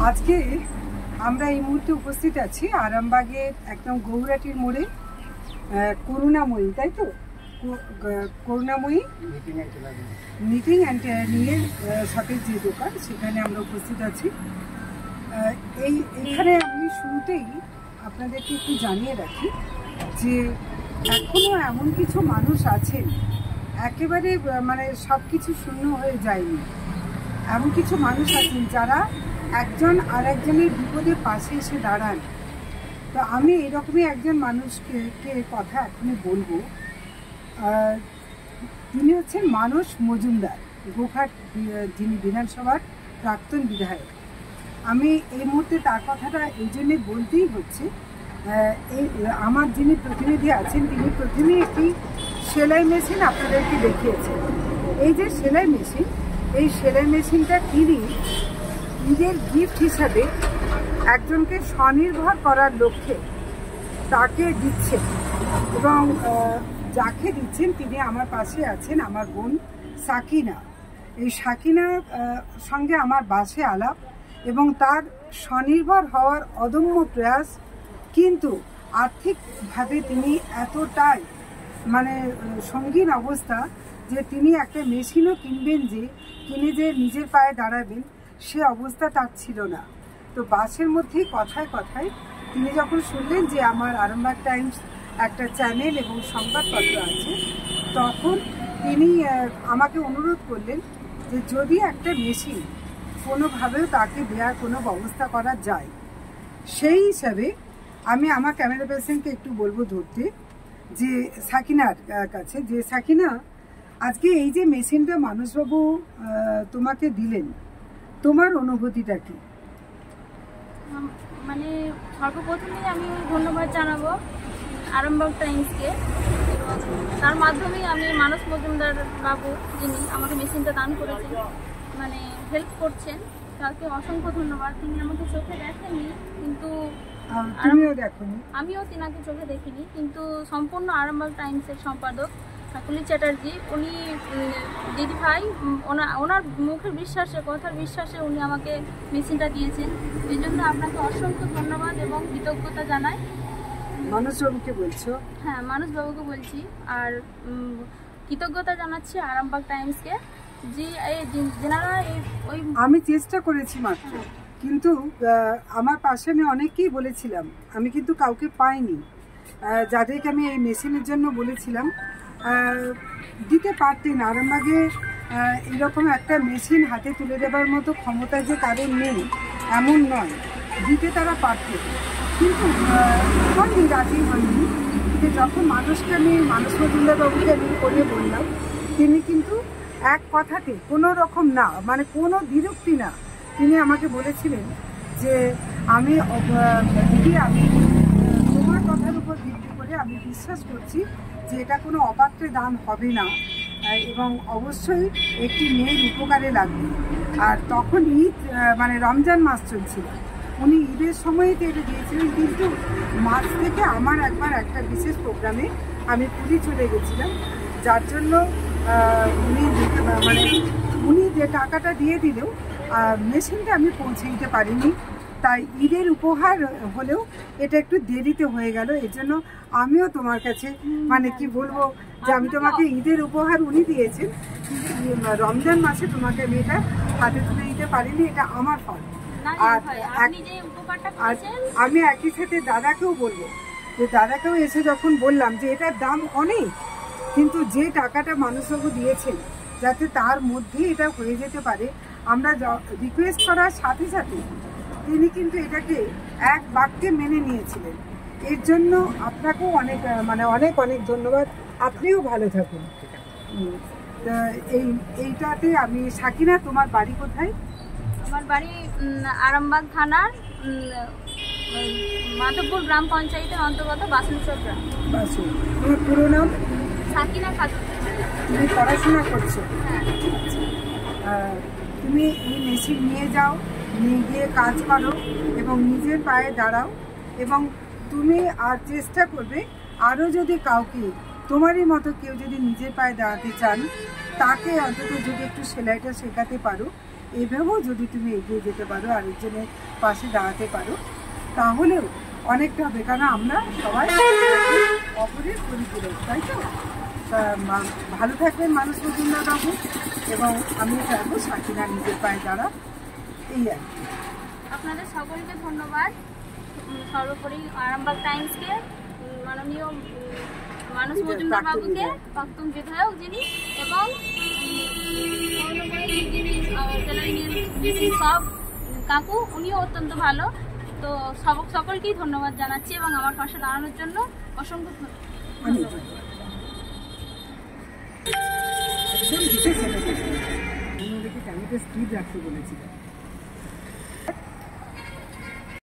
আজকে আমরা এই মুহূর্তে উপস্থিত আছি আরামবাগের একদম গৌরাটির মোড়ে করুণাময়ী, তাই তো? করুণাময়ী নিটিং অ্যান্ড টেলারিং এর শপের যে দোকান, সেখানে আমরা উপস্থিত আছি। এইখানে আমি শুরুতেই আপনাদেরকে একটু জানিয়ে রাখি যে এখনো এমন কিছু মানুষ আছেন একেবারে মানে সব কিছু শূন্য হয়ে যায়নি। এমন কিছু মানুষ আছেন যারা একজন আর একজনের বিপদে পাশে এসে দাঁড়ান। তো আমি এরকমই একজন মানুষকে কথা এখনই বলবো। তিনি হচ্ছেন মানস মজুমদার, গোঘাট যিনি বিধানসভার প্রাক্তন বিধায়ক। আমি এই মুহূর্তে তার কথাটা এই জন্যে বলতেই হচ্ছে, এই আমার যিনি প্রতিনিধি আছেন তিনি প্রথমে একটি সেলাই মেশিন আপনাদেরকে দেখিয়েছেন। এই যে সেলাই মেশিন, এই সেলাই মেশিনটা তিনি নিজের গিফট হিসাবে একজনকে স্বনির্ভর করার লক্ষ্যে তাকে দিচ্ছেন, এবং যাকে দিচ্ছেন তিনি আমার পাশে আছেন, আমার বোন সাকিনা। এই সাকিনার সঙ্গে আমার বাসে আলাপ এবং তার স্বনির্ভর হওয়ার অদম্য প্রয়াস। কিন্তু আর্থিকভাবে তিনি এতটাই মানে সঙ্গীন অবস্থা যে তিনি একটা মেশিনও কিনবেন, যে কিনে যে নিজের পায়ে দাঁড়াবেন সে অবস্থা তার ছিল না। তো বাসের মধ্যেই কথায় কথায় তিনি যখন শুনলেন যে আমার আরামবাগ টাইমস একটা চ্যানেল এবং সংবাদপত্র আছে, তখন তিনি আমাকে অনুরোধ করলেন যে যদি একটা মেশিন কোনোভাবেও তাকে দেওয়ার কোনো ব্যবস্থা করা যায়। সেই হিসাবে আমি আমার ক্যামেরা পার্সনকে একটু বলবো ধরতে, যে সাকিনার কাছে, যে সাকিনা, আজকে এই যে মেশিনটা মানসবাবু তোমাকে দিলেন, তোমার অনুভূতিটা কি? মানে সর্বপ্রথমেই আমি ধন্যবাদ জানাবো আরামবাগ টাইমসকে। তার মাধ্যমেই আমি মানস মজুমদার বাবু, যিনি আমাকে মেশিনটা দান করেছেন, মানে হেল্প করছেন, তাকে অসংখ্য ধন্যবাদ। তিনি আমাকে চোখে দেখেননি, কিন্তু আমিও তিনাকে চোখে দেখিনি, কিন্তু সম্পূর্ণ আরামবাগ টাইমসের সম্পাদক কাকুলি চ্যাটার্জি, উনি দিদিভাই, ওনার মুখের বিশ্বাসে, কথার বিশ্বাসে উনি আমাকে মেশিনটা দিয়েছেন। এই জন্য আপনাকে অসংখ্য ধন্যবাদ এবং কৃতজ্ঞতা জানাই। মানসবাবুকে বলছো? হ্যাঁ, মানসবাবুকে বলছি। আর কৃতজ্ঞতা জানাচ্ছি আরামবাগ টাইমসকে, যে যেনারা আমি চেষ্টা করেছি মাত্র, কিন্তু আমার পাশে আমি অনেককেই বলেছিলাম, আমি কিন্তু কাউকে পাইনি যাদেরকে আমি এই মেশিনের জন্য বলেছিলাম। দিতে পারতেন। আরামবাগে এরকম একটা মেশিন হাতে তুলে দেবার মতো ক্ষমতা যে কারণ নেই এমন নয়, দিতে তারা পারতেন, কিন্তু হয়নি, রাজি হয়নি। যখন মানুষকে আমি মানস মজুমদারবাবুকে আমি করে বললাম, তিনি কিন্তু এক কথাতে কোনো রকম না, মানে কোনো বিরক্তি না, তিনি আমাকে বলেছিলেন যে আমি দিদি, আমি তোমার কথার উপর ভিত্তি করে আমি বিশ্বাস করছি যে এটা কোনো অপাত্রে দান হবে না, এবং অবশ্যই একটি মেয়ের উপকারে লাগবে। আর তখন ঈদ, মানে রমজান মাস চলছিল, উনি ঈদের সময়তে এটা দিয়েছিলেন, কিন্তু মাস থেকে আমার একবার একটা বিশেষ প্রোগ্রামে আমি পুরী চলে গেছিলাম, যার জন্য উনি যে টাকাটা দিয়ে দিলেও মেশিনটা আমি পৌঁছে দিতে পারিনি। তাই ঈদের উপহার হলেও এটা একটু দেরিতে হয়ে গেল। এর জন্য আমিও তোমার কাছে মানে কি বলবো, যে আমি তোমাকে ঈদের উপহার উনি দিয়েছেন, রমজান মাসে তোমাকে আমি এটা হাতে তুলে দিতে পারিনি, এটা আমার ফল। আর আমি একই সাথে দাদাকেও বলবো, যে দাদাকেও এসে যখন বললাম যে এটার দাম অনেক, কিন্তু যে টাকাটা মানসবাবু দিয়েছেন যাতে তার মধ্যে এটা হয়ে যেতে পারে, আমরা রিকোয়েস্ট করার সাথে সাথে তিনি কিন্তু এটাকে এক বাক্যে মেনে নিয়েছিলেন। এর জন্য আপনাকেও অনেক অনেক অনেক ধন্যবাদ। আপনিও ভালো থাকুন। এইটাতে আমি সাকিনা, তোমার বাড়ি কোথায়? আমার বাড়ি আরামবাগ থানার মাধবপুর গ্রাম পঞ্চায়েতের অন্তর্গত বাসুনচর গ্রাম। তোমার পুরো নাম? সাকিনা খাতুন। তুমি পড়াশোনা করছো? হ্যাঁ। তুমি এই মেশিন নিয়ে যাও, নিয়ে গিয়ে কাজ করো এবং নিজের পায়ে দাঁড়াও, এবং তুমি আর চেষ্টা করবে আরও যদি কাউকে তোমারই মতো কেউ যদি নিজের পায়ে দাঁড়াতে চান, তাকে অন্তত যদি একটু সেলাইটা শেখাতে পারো, এভাবেও যদি তুমি এগিয়ে যেতে পারো, আরেকজনের পাশে দাঁড়াতে পারো, তাহলেও অনেকটা হবে। কারণ আমরা সবাই অপরের পরিপূরক, তাই তো? ভালো থাকবেন মানুষ মজুমদার বাবু, এবং আমিও চাইবো সাকিনা নিজের পায়ে দাঁড়া, এই আর কি। আপনাদের সকলকে ধন্যবাদ। সর্বোপরি আরামবাগ টাইমসকে, মাননীয় মানুষ মজুমদার বাবুকে, প্রাক্তন বিধায়ক যিনি, এবং যিনি সব কাকু, উনিও অত্যন্ত ভালো। তো সকলকেই ধন্যবাদ জানাচ্ছি এবং আমার পাশে দাঁড়ানোর জন্য অসংখ্য ধন্যবাদ। একদম বিশেষ স্পিড রাখতে বলেছিলাম।